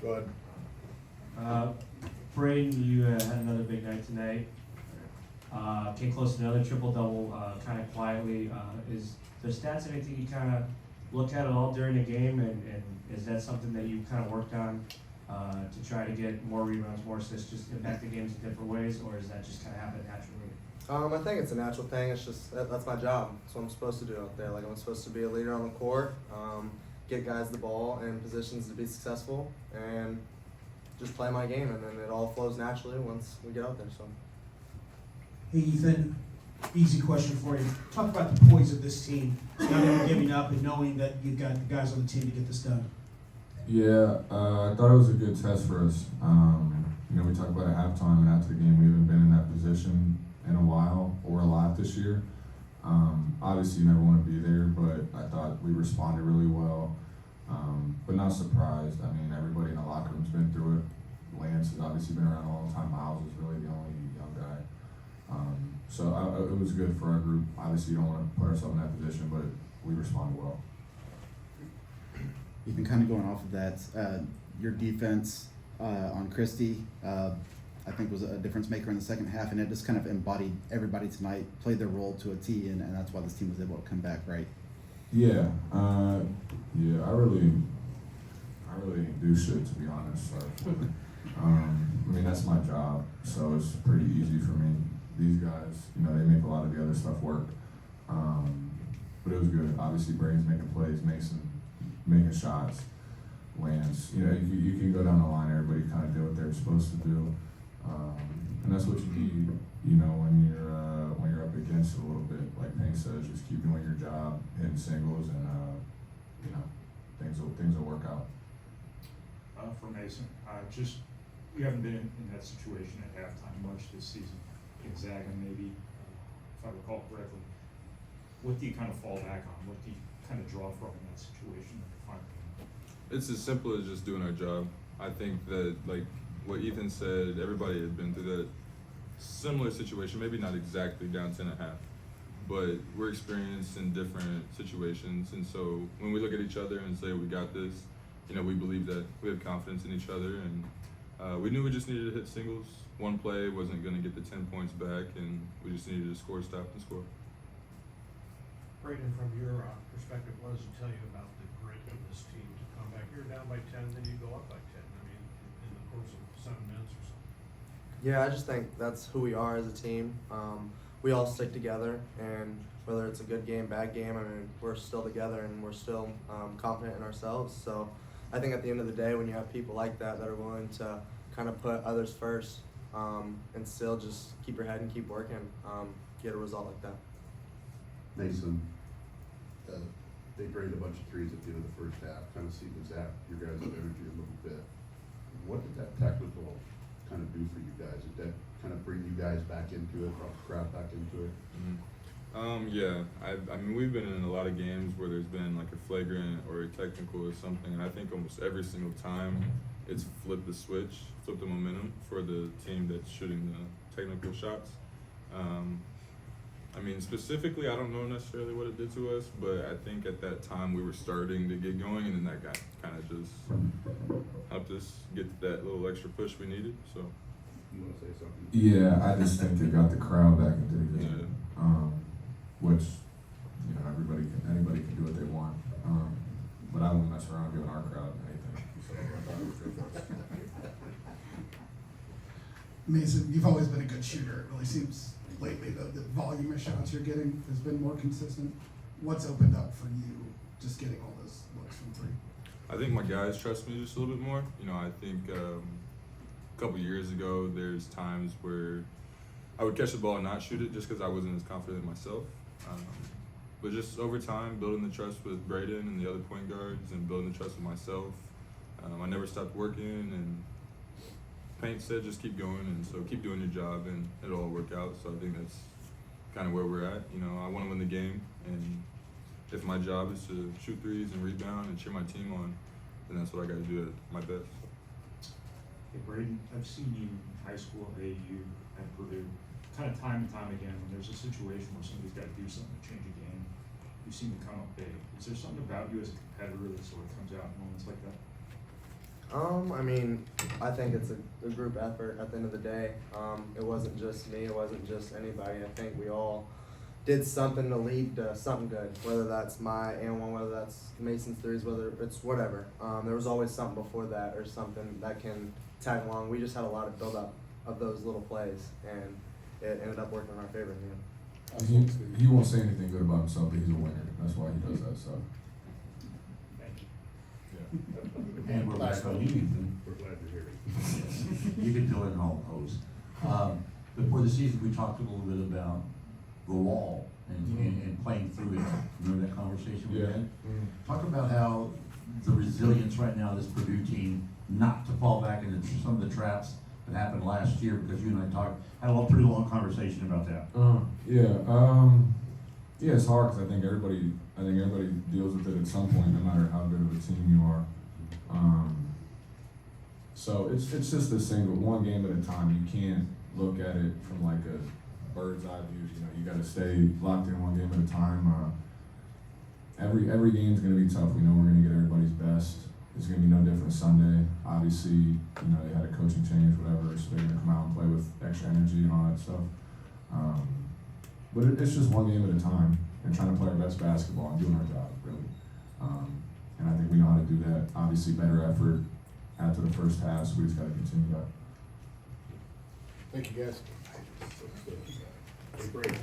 Go ahead. Braden, you had another big night tonight. Came close to another triple-double kind of quietly. Is the stats anything you kind of looked at all during the game, and is that something that you kind of worked on to try to get more rebounds, more assists, just impact the games in different ways, or is that just kind of happen naturally? I think it's a natural thing. It's just that's my job. That's what I'm supposed to do out there. Like, I'm supposed to be a leader on the court, get guys the ball in positions to be successful, and just play my game. And then it all flows naturally once we get out there. So. Hey Ethan, easy question for you. Talk about the poise of this team, not even giving up and knowing that you've got the guys on the team to get this done. Yeah, I thought it was a good test for us. We talked about at halftime and after the game, we haven't been in that position in a while or a lot this year. Obviously, you never want to be there, but I thought we responded really well. But not surprised. I mean, everybody in the locker room's been through it. Lance has obviously been around a long time. Miles is really the only young guy. It was good for our group. Obviously, you don't want to put ourselves in that position, but we responded well. Ethan, kind of going off of that, your defense on Christie, I think was a difference maker in the second half, and it just kind of embodied everybody tonight, played their role to a T, and that's why this team was able to come back, right? Yeah, I really didn't do shit, to be honest. So, I mean, that's my job, so it's pretty easy for me. These guys, they make a lot of the other stuff work. But it was good. Obviously, Braden's making plays, Mason making shots, Lance. You can go down the line. Everybody kind of did what they were supposed to do, and that's what you need. When you're up against it a little bit, like Payne says, just keep doing your job, hitting singles, and things will work out. For Mason, you haven't been in that situation at halftime much this season. Gonzaga, maybe, if I recall correctly. What do you kind of fall back on? What do you kind of draw from in that situation? It's as simple as just doing our job. I think that, like what Ethan said, everybody had been through that similar situation, maybe not exactly down 10.5, but we're experienced in different situations. And so when we look at each other and say, we got this, we believe that we have confidence in each other, and we knew we just needed to hit singles. One play wasn't going to get the 10 points back, and we just needed to score, stop, and score. Braden, from your perspective, what does it tell you about the grit of this team to come back? You're down by 10, then you go up by 10. I mean, in the course of 7 minutes or something. Yeah, I just think that's who we are as a team. We all stick together, and whether it's a good game, bad game, I mean, we're still together and we're still confident in ourselves. So I think at the end of the day, when you have people like that are willing to kind of put others first and still just keep your head and keep working, get a result like that. Mason, they drained a bunch of threes at the end of the first half, kind of zap your guys' energy a little bit. What did that technical kind of do for you guys? Did that kind of bring you guys back into it, brought the crowd back into it? Yeah, I mean, we've been in a lot of games where there's been like a flagrant or a technical or something, and I think almost every single time it's flipped the switch, flipped the momentum for the team that's shooting the technical shots. I mean, specifically, I don't know necessarily what it did to us, but I think at that time we were starting to get going, and then that guy kind of just helped us get that little extra push we needed. So, you want to say something? Yeah, I just think they got the crowd back into the game, which anybody can do what they want, but I won't mess around giving our crowd anything. So I thought it was good for us. Mason, you've always been a good shooter. It really seems lately the volume of shots you're getting has been more consistent. What's opened up for you just getting all those looks from three? I think my guys trust me just a little bit more. I think a couple years ago, there's times where I would catch the ball and not shoot it just because I wasn't as confident in myself. But just over time, building the trust with Braden and the other point guards and building the trust with myself, I never stopped working, and Payne said just keep going, and so keep doing your job and it'll all work out. So I think that's kind of where we're at. I want to win the game, and if my job is to shoot threes and rebound and cheer my team on, then that's what I got to do at my best. Hey Braden, I've seen you in high school, AAU, and Purdue, kind of time and time again, when there's a situation where somebody's got to do something to change a game, you seem to come up big. Is there something about you as a competitor that sort of comes out in moments like that? I mean, I think it's a group effort at the end of the day. It wasn't just me, it wasn't just anybody. I think we all did something to lead to something good, whether that's my and one, whether that's Mason's threes, whether it's whatever. There was always something before that or something that can tag along. We just had a lot of build up of those little plays, and it ended up working in our favor in the end. He won't say anything good about himself, but he's a winner. That's why he does that stuff. And we're back on you, Ethan. We're glad you're here. You can fill in all those. Before the season, we talked a little bit about the wall and playing through it. Remember that conversation we Yeah. had? Talk about how the resilience right now of this Purdue team not to fall back into some of the traps that happened last year, because you and I had a pretty long conversation about that. Yeah, it's hard because I think everybody deals with it at some point, no matter how good of a team you are. So it's just this thing, but one game at a time. You can't look at it from like a bird's eye view. You know, you got to stay locked in one game at a time. Every game's gonna be tough. We know we're gonna get everybody's best. It's gonna be no different Sunday. Obviously, you know, they had a coaching change, whatever, so they're gonna come out and play with extra energy and all that stuff. But it's just one game at a time and trying to play our best basketball and doing our job, really. And I think we know how to do that. Obviously, better effort after the first half, so we just got to continue that. Thank you, guys. Hey, Braden.